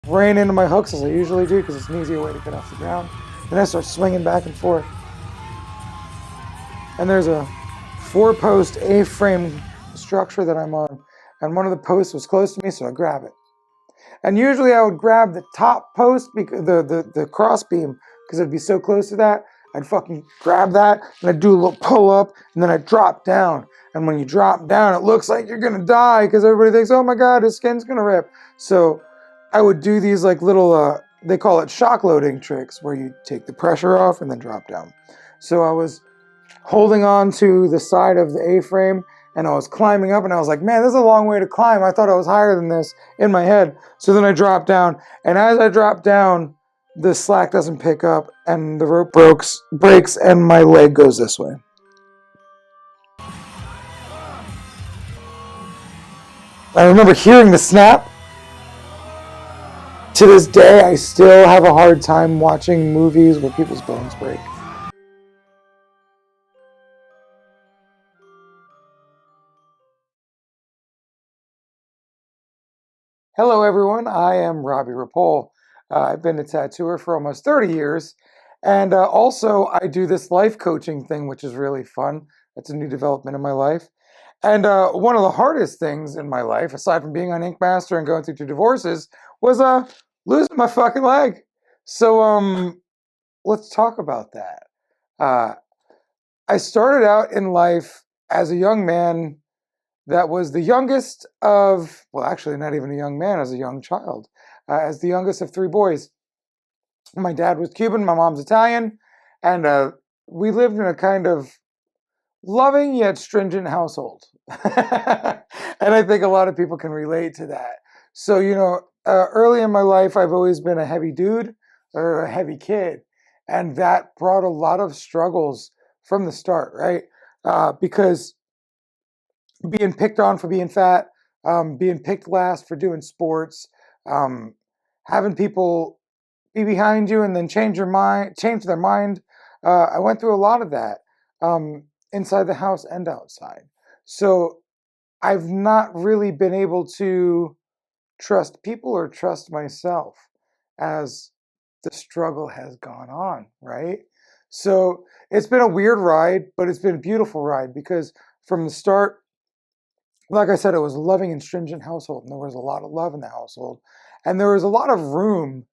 ran into my hooks as I usually do because it's an easier way to get off the ground. Then I start swinging back and forth. And there's a 4-post A-frame structure that I'm on, and one of the posts was close to me, so I grab it. And usually I would grab the top post, because the cross beam, because it'd be so close to that. I'd fucking grab that, and I'd do a little pull up, and then I'd drop down. And when you drop down, it looks like you're gonna die, because everybody thinks, oh my god, his skin's gonna rip. So I would do these like little, they call it shock loading tricks, where you take the pressure off and then drop down. So I was holding on to the side of the A-frame, and I was climbing up, and I was like, man, this is a long way to climb. I thought I was higher than this in my head. So then I dropped down, and as I dropped down, the slack doesn't pick up, and the rope breaks, and my leg goes this way. I remember hearing the snap. To this day, I still have a hard time watching movies where people's bones break. Hello, everyone. I am Robbie Ripoll. I've been a tattooer for almost 30 years. And also, I do this life coaching thing, which is really fun. That's a new development in my life. And one of the hardest things in my life, aside from being on Ink Master and going through 2 divorces, was losing my fucking leg. So let's talk about that. Uh, I started out in life as a young man that was the youngest of, well, actually, not even a young man, as a young child, as the youngest of 3 boys. My dad was Cuban, my mom's Italian, and we lived in a kind of loving yet stringent household. And I think a lot of people can relate to that. So, early in my life, I've always been a heavy dude or a heavy kid. And that brought a lot of struggles from the start, right? Because being picked on for being fat, being picked last for doing sports, um, having people be behind you and then change their mind. I went through a lot of that inside the house and outside. So I've not really been able to trust people or trust myself as the struggle has gone on, right? So it's been a weird ride, but it's been a beautiful ride because from the start, like I said, it was a loving and stringent household, and there was a lot of love in the household, and there was a lot of room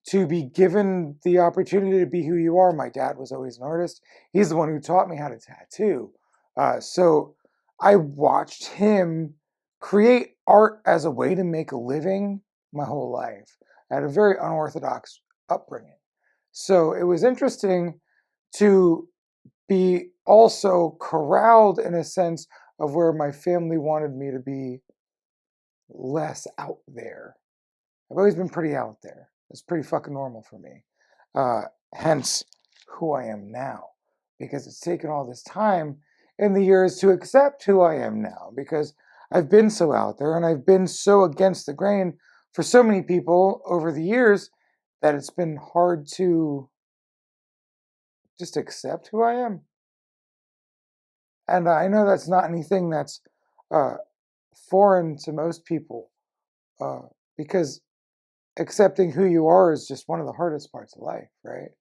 to be given the opportunity to be who you are. My dad was always an artist. He's the one who taught me how to tattoo. So I watched him create art as a way to make a living my whole life. I had a very unorthodox upbringing. So it was interesting to be also corralled in a sense of where my family wanted me to be less out there. I've always been pretty out there. It's pretty fucking normal for me. Hence who I am now. Because it's taken all this time in the years to accept who I am now. Because I've been so out there and I've been so against the grain for so many people over the years that it's been hard to just accept who I am. And I know that's not anything that's uh, foreign to most people. Because accepting who you are is just one of the hardest parts of life, right?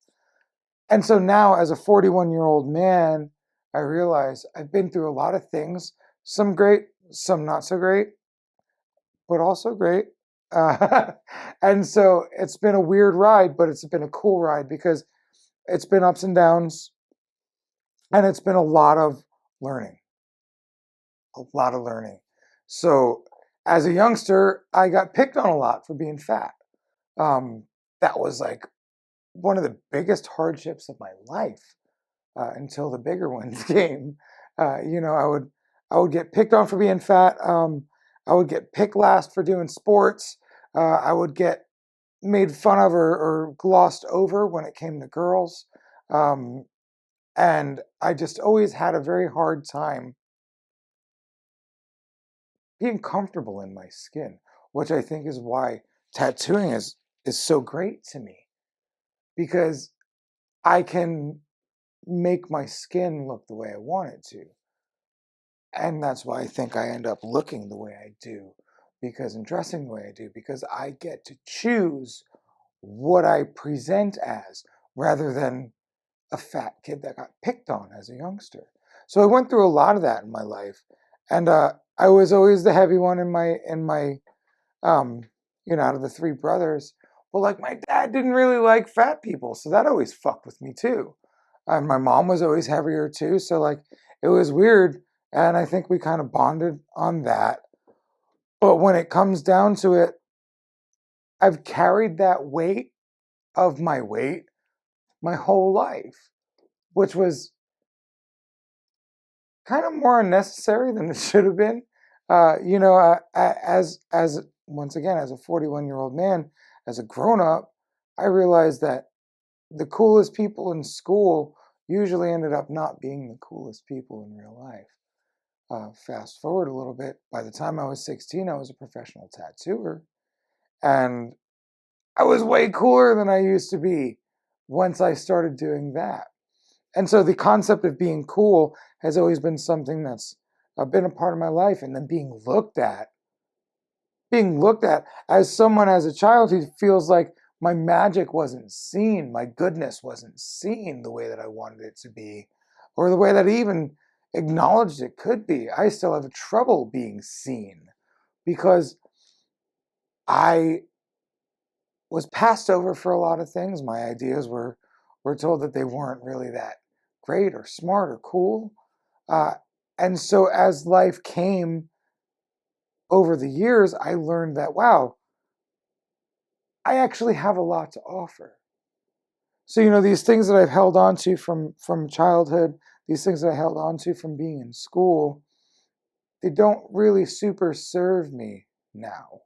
And so now, as a 41-year-old man, I realize I've been through a lot of things, some great, some not so great, but also great. Uh, and so it's been a weird ride, but it's been a cool ride because it's been ups and downs, and it's been a lot of learning, a lot of learning. So as a youngster, I got picked on a lot for being fat. Um, that was like one of the biggest hardships of my life until the bigger ones came. I would get picked on for being fat. I would get picked last for doing sports. I would get made fun of or glossed over when it came to girls. Um, and I just always had a very hard time being comfortable in my skin, which I think is why tattooing is so great to me because I can make my skin look the way I want it to. And that's why I think I end up looking the way I do. because in dressing the way I do, because I get to choose what I present as rather than a fat kid that got picked on as a youngster. So I went through a lot of that in my life, and I was always the heavy one in my um, out of the three brothers. Well, like my dad didn't really like fat people, so that always fucked with me too. And my mom was always heavier too, so like it was weird. And I think we kind of bonded on that. But when it comes down to it, I've carried that weight of my weight my whole life, which was kind of more unnecessary than it should have been. As once again, as a 41-year-old man, as a grown up, I realized that the coolest people in school usually ended up not being the coolest people in real life. Fast forward a little bit, by the time I was 16, I was a professional tattooer, and I was way cooler than I used to be once I started doing that. And so the concept of being cool has always been something that's been a part of my life. And then being looked at as someone as a child who feels like my magic wasn't seen, my goodness wasn't seen the way that I wanted it to be, or the way that I even acknowledged it could be. I still have trouble being seen because I was passed over for a lot of things. My ideas were told that they weren't really that great or smart or cool. Uh, and so as life came over the years, I learned that, wow, I actually have a lot to offer. So, these things that I've held on to from childhood, these things that I held on to from being in school, they don't really super serve me now.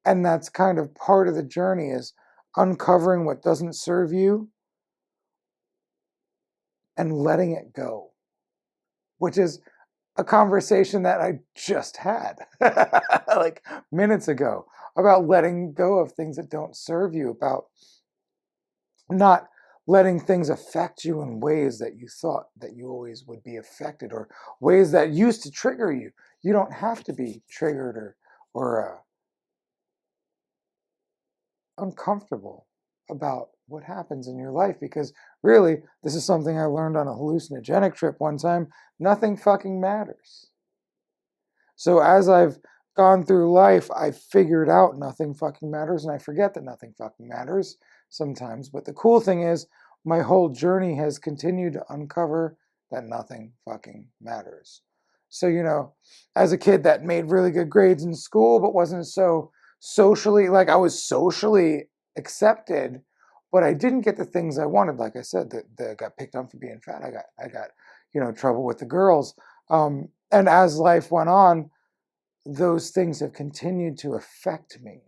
And that's kind of part of the journey, is uncovering what doesn't serve you and letting it go, which is a conversation that I just had like minutes ago, about letting go of things that don't serve you, about not letting things affect you in ways that you thought that you always would be affected, or ways that used to trigger you. You don't have to be triggered or uncomfortable about what happens in your life, because really, this is something I learned on a hallucinogenic trip one time. Nothing fucking matters. So as I've gone through life, I've figured out nothing fucking matters, and I forget that nothing fucking matters sometimes. But the cool thing is, my whole journey has continued to uncover that nothing fucking matters. So, as a kid that made really good grades in school, but wasn't so socially, like I was socially accepted, but I didn't get the things I wanted. Like I said, that got picked on for being fat. I got trouble with the girls. And as life went on, those things have continued to affect me.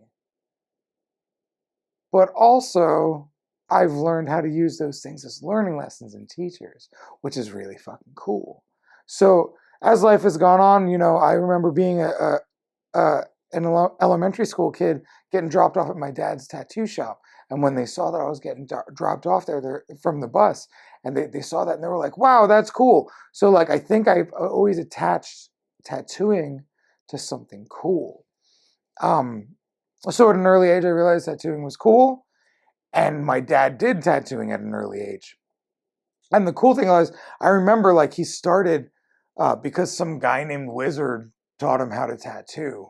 But also, I've learned how to use those things as learning lessons and teachers, which is really fucking cool. So as life has gone on, I remember being an elementary school kid getting dropped off at my dad's tattoo shop. And when they saw that I was getting dropped off there from the bus, and they saw that, and they were like, wow, that's cool. So like, I think I've always attached tattooing to something cool. Um, so at an early age, I realized tattooing was cool. And my dad did tattooing at an early age. And the cool thing was, I remember like he started because some guy named Wizard taught him how to tattoo.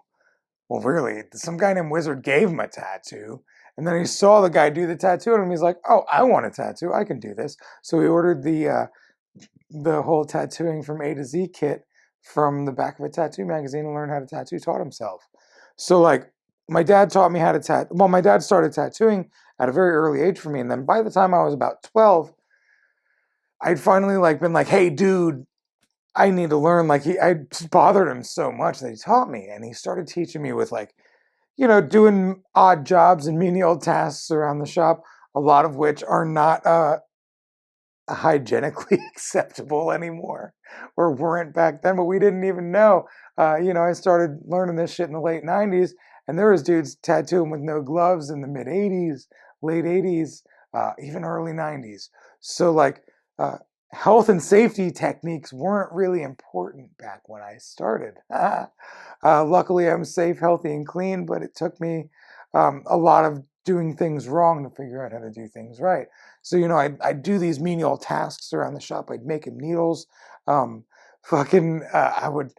Well, really, some guy named Wizard gave him a tattoo. And then he saw the guy do the tattoo, and he's like, oh, I want a tattoo. I can do this. So he ordered the whole tattooing from A to Z kit from the back of a tattoo magazine, and learned how to tattoo, taught himself. So like, my dad taught me how to tattoo. Well, my dad started tattooing at a very early age for me. And then by the time I was about 12, I'd finally like been like, hey, dude, I need to learn. Like I just bothered him so much that he taught me. And he started teaching me with like, doing odd jobs and menial tasks around the shop, a lot of which are not hygienically acceptable anymore, or weren't back then, but we didn't even know. I started learning this shit in the late 90s, and there was dudes tattooing with no gloves in the mid 80s, late 80s, even early 90s. So like, health and safety techniques weren't really important back when I started. Luckily, I'm safe, healthy, and clean, but it took me a lot of doing things wrong to figure out how to do things right. So, I'd do these menial tasks around the shop. I'd make him needles. Um, I would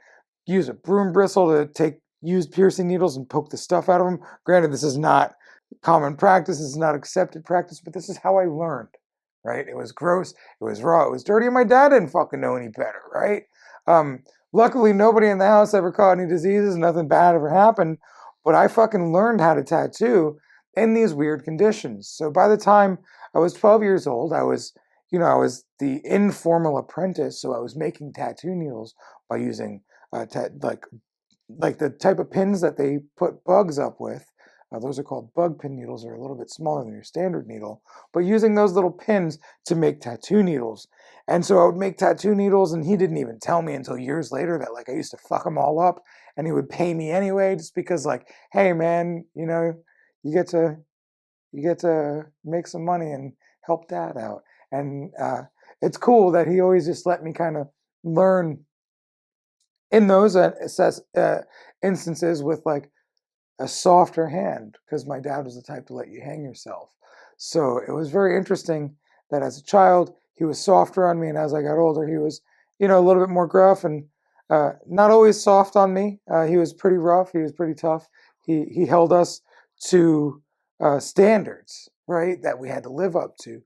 use a broom bristle to take used piercing needles and poke the stuff out of them. Granted, this is not common practice. This is not accepted practice, but this is how I learned, right? It was gross. It was raw. It was dirty. And my dad didn't fucking know any better, right? Um, Luckily, nobody in the house ever caught any diseases. Nothing bad ever happened. But I fucking learned how to tattoo in these weird conditions. So by the time I was 12 years old, I was the informal apprentice. So I was making tattoo needles by using like the type of pins that they put bugs up with. Those are called bug pin needles. They're a little bit smaller than your standard needle, but using those little pins to make tattoo needles. And so I would make tattoo needles, and he didn't even tell me until years later that like I used to fuck them all up, and he would pay me anyway, just because like, hey man, you get to make some money and help dad out. And it's cool that he always just let me kind of learn in those instances with like a softer hand, because my dad was the type to let you hang yourself. So it was very interesting that as a child he was softer on me, and as I got older he was, a little bit more gruff and not always soft on me. He was pretty rough. He was pretty tough. He held us to standards, right, that we had to live up to.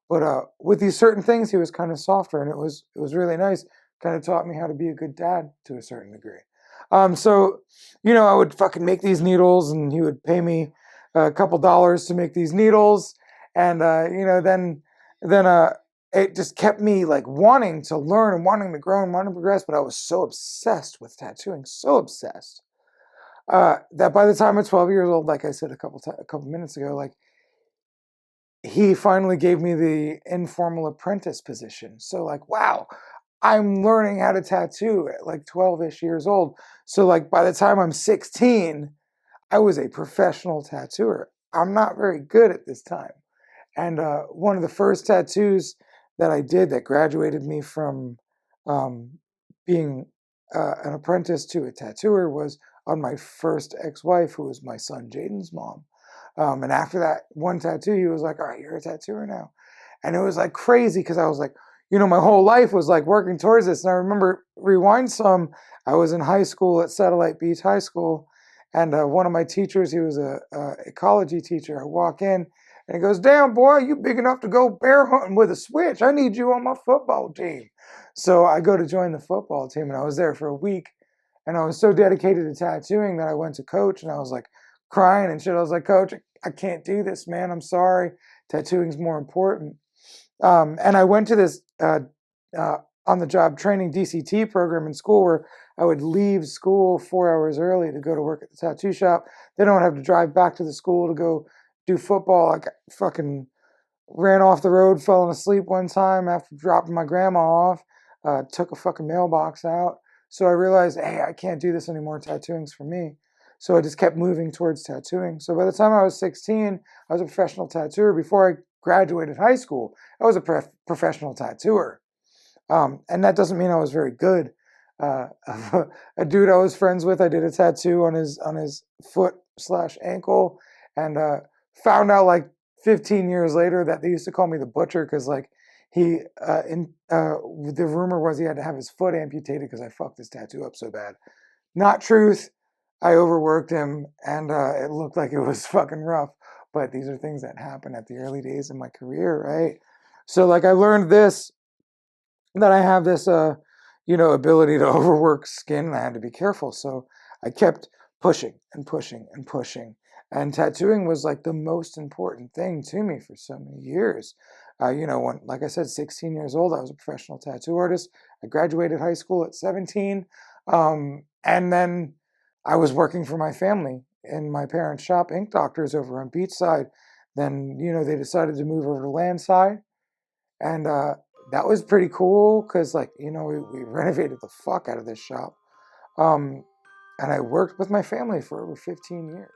But with these certain things, he was kind of softer, and it was really nice. Kind of taught me how to be a good dad to a certain degree. So, I would fucking make these needles, and he would pay me a couple dollars to make these needles, and then it just kept me like wanting to learn and wanting to grow and wanting to progress. But I was so obsessed with tattooing, so obsessed that by the time I'm 12 years old, like I said a couple minutes ago, like he finally gave me the informal apprentice position. So like, wow, I'm learning how to tattoo at like 12-ish years old. So like by the time I'm 16, I was a professional tattooer. I'm not very good at this time. And one of the first tattoos that I did that graduated me from um, being an apprentice to a tattooer was on my first ex-wife, who was my son Jaden's mom. And after that one tattoo, he was like, "All right, you're a tattooer now." And it was like crazy, because I was like, my whole life was like working towards this. And I remember, rewind some, I was in high school at Satellite Beach High School, and one of my teachers, he was a ecology teacher. I walk in, and he goes, "Damn, boy, you big enough to go bear hunting with a switch. I need you on my football team." So I go to join the football team, and I was there for a week. And I was so dedicated to tattooing that I went to coach, and I was like crying and shit. I was like, "Coach, I can't do this, man. I'm sorry. Tattooing's more important." And I went to this on the job training DCT program in school, where I would leave school 4 hours early to go to work at the tattoo shop. Then I would have to drive back to the school to go do football. Like, fucking ran off the road, falling asleep one time after dropping my grandma off, took a fucking mailbox out. So I realized, hey, I can't do this anymore. Tattooing's for me. So I just kept moving towards tattooing. So by the time I was 16, I was a professional tattooer. Before I graduated high school, I was a professional tattooer. And that doesn't mean I was very good. A dude I was friends with, I did a tattoo on his foot slash ankle, and found out like 15 years later that they used to call me the butcher, because like the rumor was he had to have his foot amputated because I fucked his tattoo up so bad. Not truth. I overworked him, and it looked like it was fucking rough. But these are things that happen at the early days of my career, right? So like I learned this, that I have this ability to overwork skin, and I had to be careful. So I kept pushing and pushing and pushing. And tattooing was like the most important thing to me for so many years. When, like I said, 16 years old, I was a professional tattoo artist. I graduated high school at 17. And then I was working for my family in my parents' shop, Ink Doctors, over on Beachside. Then, they decided to move over to Landside. And that was pretty cool, because, like, we renovated the fuck out of this shop. And I worked with my family for over 15 years.